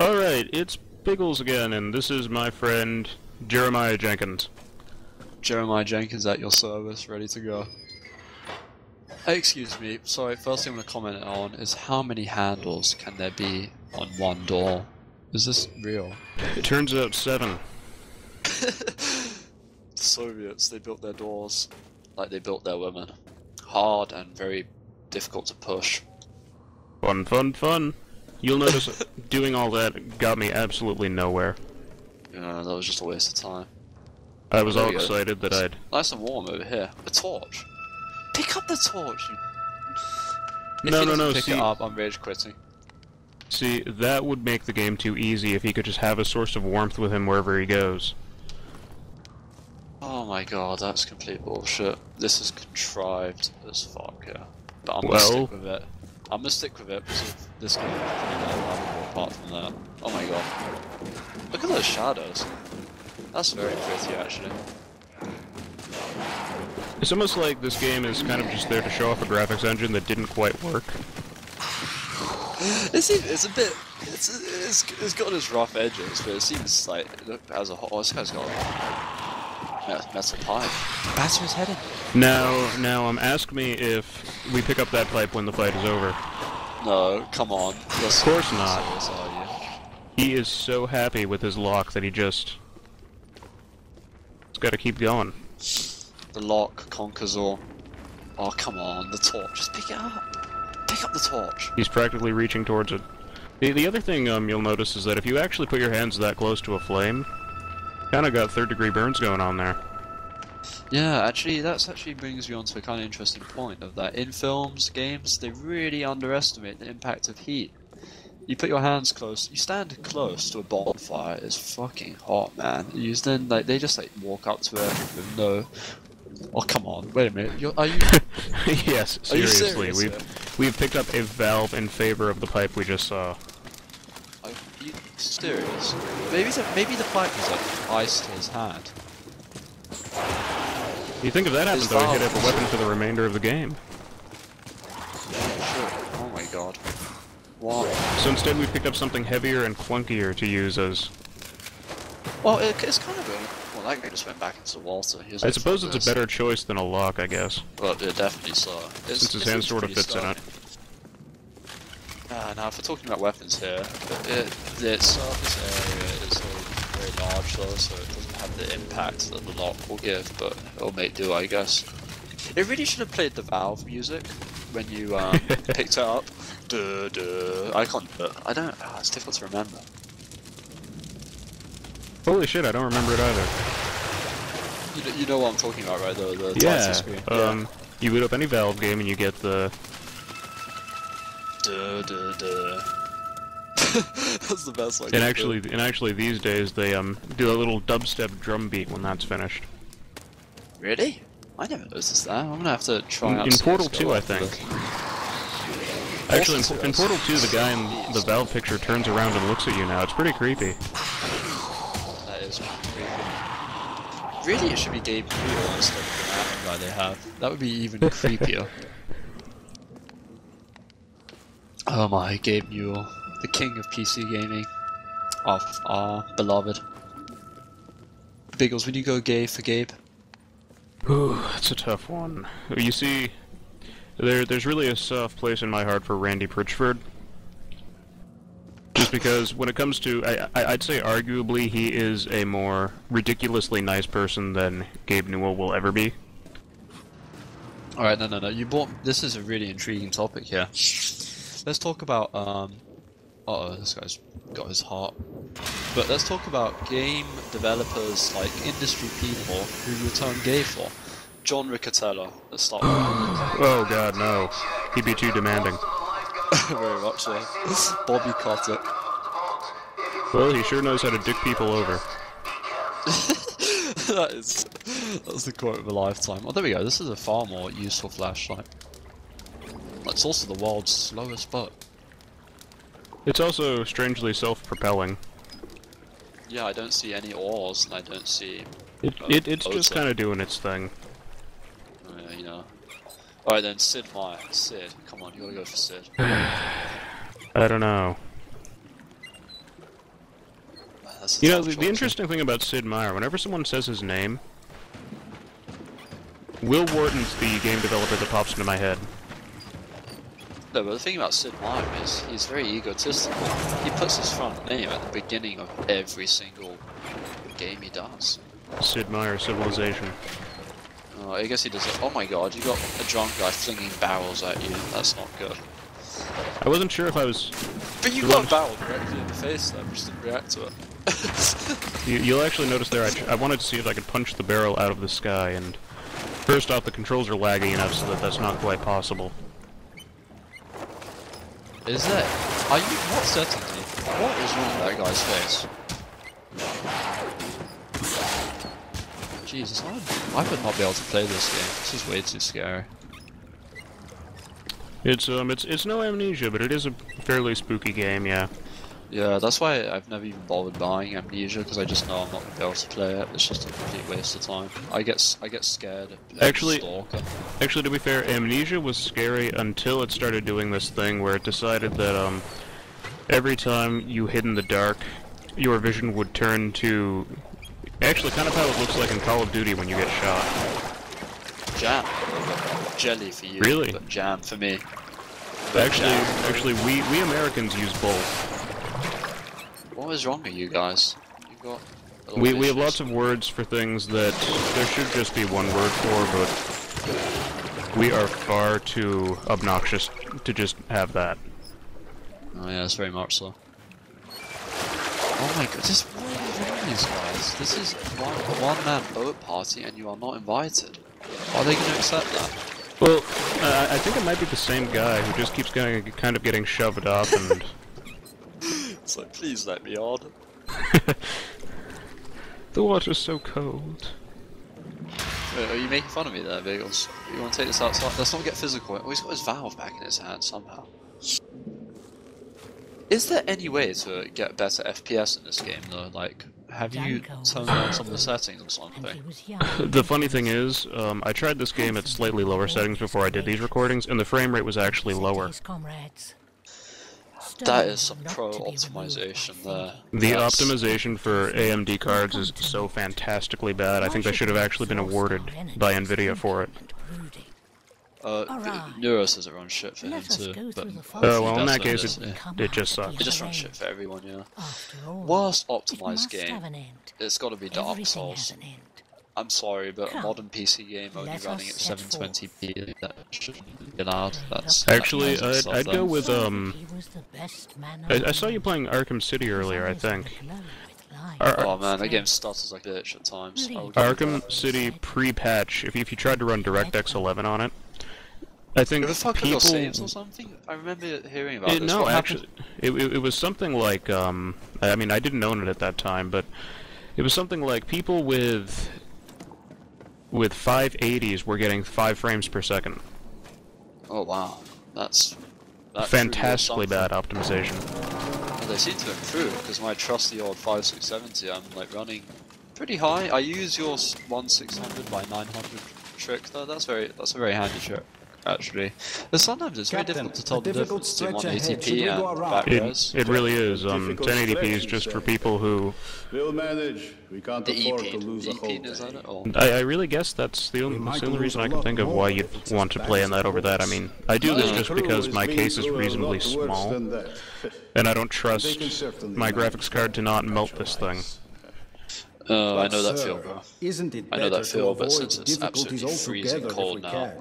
Alright, it's Biggles again, and this is my friend Jeremiah Jenkins. Jeremiah Jenkins at your service, ready to go. Excuse me, sorry, first thing I'm going to comment on is how many handles can there be on one door? Is this real? It turns out 7. The Soviets, they built their doors like they built their women. Hard and very difficult to push. Fun, fun, fun. You'll notice doing all that got me absolutely nowhere. Yeah, that was just a waste of time. I was There all we go. excited that I'd... Nice and warm over here. A torch! Pick up the torch! If No, he no, doesn't no, pick see... it up, I'm rage quitting. See, that would make the game too easy if he could just have a source of warmth with him wherever he goes. Oh my god, that's complete bullshit. This is contrived as fuck, yeah. But I'm gonna Well... stick with it. I'm gonna stick with it because this game is pretty lovable apart from that. Oh my god. Look at those shadows. That's very pretty, actually. It's almost like this game is kind of just there to show off a graphics engine that didn't quite work. It's a bit... It's got its rough edges, but it seems like, look, as a whole, this guy's got a metal pipe. That's where he's heading. Now, ask me if we pick up that pipe when the fight is over. No, come on. Of course not. Serious, are you? He is so happy with his lock that he just... He's gotta keep going. The lock conquers all. Oh, come on, the torch. Just pick it up. Pick up the torch. He's practically reaching towards it. The other thing you'll notice is that if you actually put your hands that close to a flame, kinda got third-degree burns going on there. Yeah, actually, that actually brings me on to a kind of interesting point of that. In films, games, they really underestimate the impact of heat. You put your hands close, you stand close to a bonfire, it's fucking hot, man. You then, like, they just, like, walk up to it with no... Oh, come on, wait a minute, are you... Yes, Are you seriously, serious, we've picked up a valve in favor of the pipe we just saw. Are you serious? Maybe the pipe was, like, ice to his hand. You think if that happened, His though, he'd valve. have a weapon for the remainder of the game. Yeah, sure. Oh my god. Why? So instead we picked up something heavier and clunkier to use as... Well, it's kind of a... Well, that guy just went back into the water. He was I like, suppose "Fuck it's this." a better choice than a lock, I guess. Well, yeah, definitely so. Since his hand sort of fits in it. Now, if we're talking about weapons here, the surface area is very large though, so it doesn't have the impact that the lock will give, but it'll make do, I guess. It really should have played the Valve music when you picked it up. Duh, duh. I can't do it. I don't... it's difficult to remember. Holy shit, I don't remember it either. You know what I'm talking about, right? The Yeah, title screen. you boot up any Valve game and you get the... Duh, duh, duh. That's the best way. And actually these days they do a little dubstep drum beat when that's finished. Really? I never noticed that. I'm gonna have to try out. In some Portal let's 2, go I after think. this. Actually, in Portal 2, the guy in the Valve picture turns around and looks at you now. It's pretty creepy. That is creepy. Really, it should be Gabe Newell instead of the random guy they have. That would be even creepier. Oh my, Gabe Newell, the king of PC gaming, of our beloved. Biggles, would you go gay for Gabe? Ooh, that's a tough one. You see, there's really a soft place in my heart for Randy Pritchford. Just because when it comes to, I'd say arguably he is a more ridiculously nice person than Gabe Newell will ever be. Alright, no, you bought... This is a really intriguing topic here. Let's talk about, uh-oh, this guy's got his heart. But let's talk about game developers, like industry people, who you turn gay for. John Riccatello, let's start with him. Oh god, no. He'd be too demanding. Very much so. Bobby Kotick. Well, he sure knows how to dick people over. That's the quote of a lifetime. Oh, there we go, this is a far more useful flashlight. It's also the world's slowest boat. It's also strangely self-propelling. Yeah, I don't see any oars, and I don't see... It's just kind of doing its thing. Yeah, you know. Alright then, Sid Meier. Sid, come on, you gotta go for Sid. I don't know. That's a You know, tough the choice. interesting thing about Sid Meier, whenever someone says his name, Will Wharton's the game developer that pops into my head. No, but the thing about Sid Meier is he's very egotistical. He puts his front name at the beginning of every single game he does. Sid Meier, Civilization. I guess he does it. Oh my god, you got a drunk guy flinging barrels at you. That's not good. I wasn't sure if I was... But you got a barrel directly in the face there, just didn't react to it. You'll actually notice there, I wanted to see if I could punch the barrel out of the sky, and first off, the controls are laggy enough so that that's not quite possible. Is that... Are you... What settings are you... What is wrong with that guy's face? Jesus, I would not be able to play this game. This is way too scary. It's no Amnesia, but it is a fairly spooky game, yeah. Yeah, that's why I've never even bothered buying Amnesia, because I just know I'm not going to be able to play it. It's just a complete waste of time. I get scared of Actually, Stalker. Actually, to be fair, Amnesia was scary until it started doing this thing where it decided that, every time you hid in the dark, your vision would turn to... Actually, kind of how it looks like in Call of Duty when you get shot. Jam. Jelly for you, Really? but jam for me. Actually, we Americans use both. What is wrong with you guys? You got We have lots of words for things that there should just be one word for, but we are far too obnoxious to just have that. Oh yeah, that's very much so. Oh my god, just what is wrong with these guys? This is one-man boat party and you are not invited. Are they going to accept that? Well, I think it might be the same guy who just keeps kind of getting shoved off and... It's like, please let me on. The water's so cold. Wait, are you making fun of me there, Bagels? You want to take this outside? Let's not get physical. Oh, he's got his valve back in his hand somehow. Is there any way to get better FPS in this game though? Like, have you turned down some of the settings or something? The funny thing is, I tried this game at slightly lower settings before I did these recordings, and the frame rate was actually lower. That is some pro optimization there. The optimization for AMD cards is so fantastically bad, I think they should have actually been awarded by Nvidia for it. Neuro says it runs shit for him too, but... well, in that case, it just sucks. It just runs shit for everyone, yeah. Worst optimized game, it's gotta be Dark Souls. I'm sorry, but a modern PC game only running at 720p, that shouldn't be allowed. Actually, I'd go with, I saw you playing Arkham City earlier, I think. Oh man, that game stutters like a bitch at times. Arkham City pre-patch, if you tried to run DirectX 11 on it, I think people... saves or something? I remember hearing about this. No, actually, it was something like, I mean, I didn't own it at that time, but it was something like people with 580s were getting 5 frames per second. Oh wow, that's fantastically bad optimization. Well, they seem to improve, because my trusty old 5670, I'm like running pretty high. I use your 1600 by 900 trick though. That's a very handy trick, actually. But sometimes it's very difficult to tell the difference between 180p and back res. It really is. 1080p is just for people who... We'll manage. We can't afford to lose a whole day. I really guess that's the only reason I can think of why you'd want to play in that over that. I mean, I do this just because my case is reasonably small, and I don't trust my graphics card to not melt this thing. I know that feel, bro. I know that feel, but since it's absolutely freezing cold now,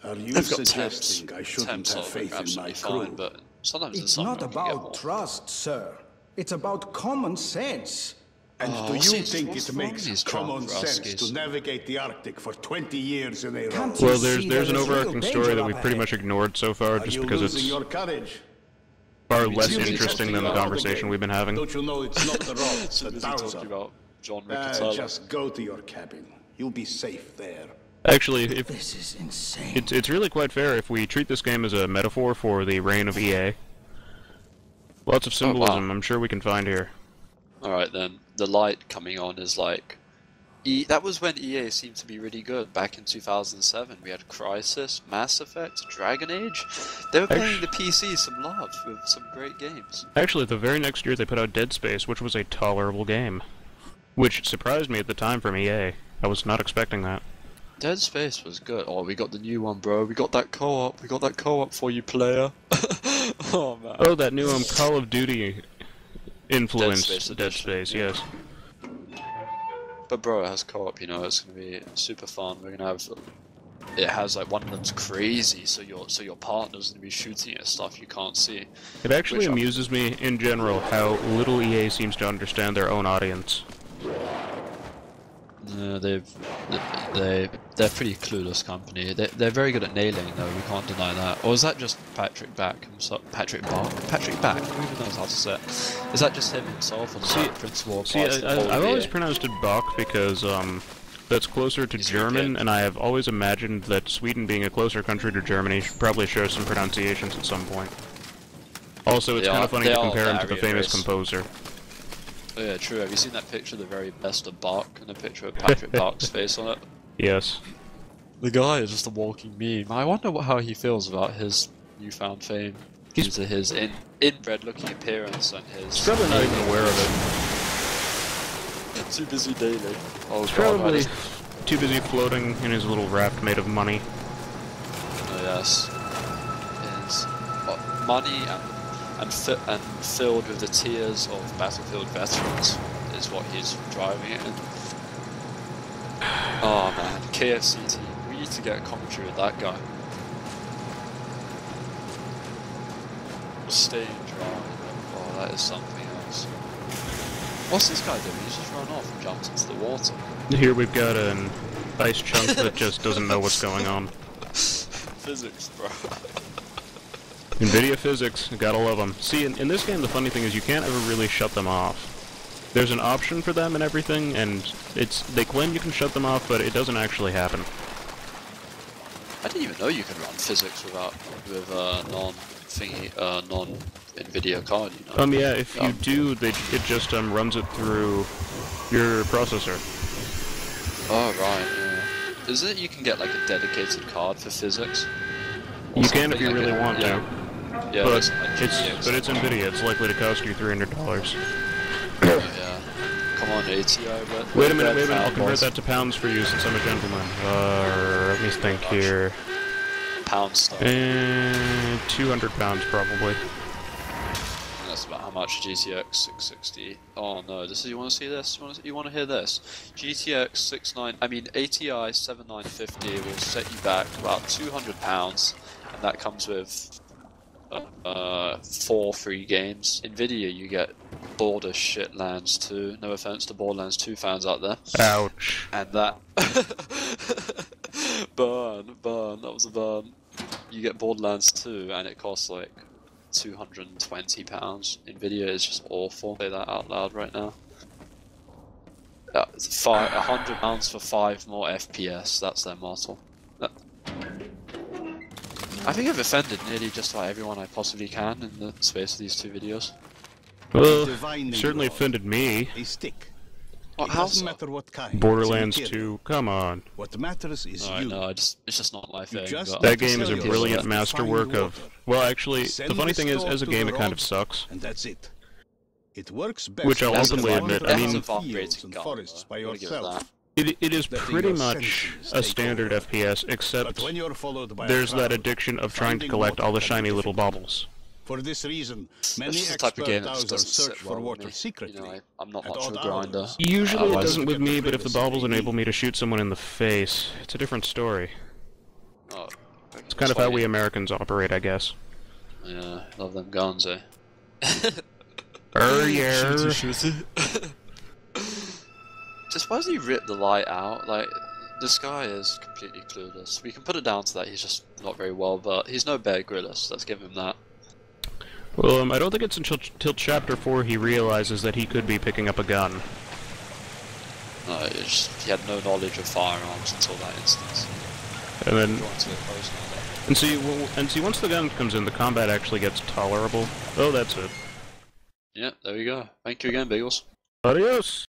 I've got temps. Temps are absolutely fine, but sometimes it's not about trust, sir. It's about common sense. And do you think it makes common sense to navigate the Arctic for 20 years in a row? Well, there's an overarching story that we've pretty much ignored so far, just because it's far less interesting than the conversation we've been having. Don't you know it's not the roads, the talking about John Riccatello. Just go to your cabin. You'll be safe there. Actually, this is insane. It's really quite fair if we treat this game as a metaphor for the reign of EA. Lots of symbolism, I'm sure we can find here. Alright then, the light coming on is like That was when EA seemed to be really good. Back in 2007, we had Crysis, Mass Effect, Dragon Age. They were paying the PC some love with some great games. Actually, the very next year they put out Dead Space, which was a tolerable game. Which surprised me at the time from EA. I was not expecting that. Dead Space was good. Oh, we got the new one, bro. We got that co-op. We got that co-op for you, player. Oh, man. Oh, that new Call of Duty influenced Dead Space, yes. But bro, it has co-op, you know, it's gonna be super fun. We're gonna have... It has, like, one of them's crazy, so your partner's gonna be shooting at stuff you can't see. It actually amuses me, in general, how little EA seems to understand their own audience. No, they're a pretty clueless company. They're very good at nailing, though. We can't deny that. Or is that just Patrick Back himself? Patrick Back. Who even knows how to say it? Is that just him himself, or is that principal? I've always pronounced it Bach because that's closer to German, and I have always imagined that Sweden, being a closer country to Germany, should probably share some pronunciations at some point. Also, it's kind of funny to compare him to the famous composer. Oh yeah, true. Have you seen that picture of the very best of Bach, and a picture of Patrick Bach's face on it? Yes. The guy is just a walking meme. I wonder how he feels about his newfound fame due to his inbred-looking appearance and his... He's probably not even aware of it. Too busy daily. Oh, he's probably too busy floating in his little raft made of money. Oh yes. His money and filled with the tears of Battlefield veterans is what he's driving it in. Oh man, KFC team, we need to get a commentary with that guy. Staying dry. Oh, that is something else. What's this guy doing? He's just run off and jumped into the water. Here we've got an ice chunk that just doesn't know what's going on. Physics, bro. NVIDIA physics, gotta love them. See, in this game the funny thing is you can't ever really shut them off. There's an option for them and everything, and they claim you can shut them off, but it doesn't actually happen. I didn't even know you could run physics with non-NVIDIA card, you know. Yeah, if you do, it just runs it through your processor. Oh, right, yeah. Isn't it you can get like a dedicated card for physics? You can if you really want to. Yeah, but it's NVIDIA, it's likely to cost you $300. Yeah. Come on, ATI, but... Wait a minute, I'll convert that to pounds for you since I'm a gentleman. Let me think here. Pound stuff. 200 pounds probably. And that's about how much GTX 660... Oh no, you wanna see this? You wanna hear this? GTX ATI 7950 will set you back about £200, and that comes with 4 free games. NVIDIA, you get Border Shitlands 2. No offense to Borderlands 2 fans out there. Ouch. And that... burn, that was a burn. You get Borderlands 2 and it costs like £220. NVIDIA is just awful. Say that out loud right now. It's £100 for 5 more FPS, that's their motto. I think I've offended nearly just about everyone I possibly can in the space of these 2 videos. Well, certainly offended me. A stick. Well, it doesn't matter what kind. Borderlands 2, come on. What matters is you. No, it's just not my thing. That game is a brilliant masterwork of... Well, actually, the funny thing is, as a game, it kind of sucks. And that's it. It works best. Which I'll openly admit. I mean, forests by yourself. It is pretty much a standard FPS, except there's that addiction of trying to collect all the shiny little baubles. For this reason, many experts out there search for water secretly. You know, I'm not much of a grinder. Usually it doesn't with me, but if the baubles enable me to shoot someone in the face, it's a different story. Oh, it's kind of how we Americans operate, I guess. Yeah, love them guns, eh? Yeah. Just why does he rip the light out? Like, this guy is completely clueless. We can put it down to that, he's just not very well, but he's no Bear Grylls, let's give him that. Well, I don't think it's until Chapter 4 he realizes that he could be picking up a gun. No, he had no knowledge of firearms until that instance. And then... And see, once the gun comes in, the combat actually gets tolerable. Oh, that's it. Yeah, there we go. Thank you again, Beagles. Adios!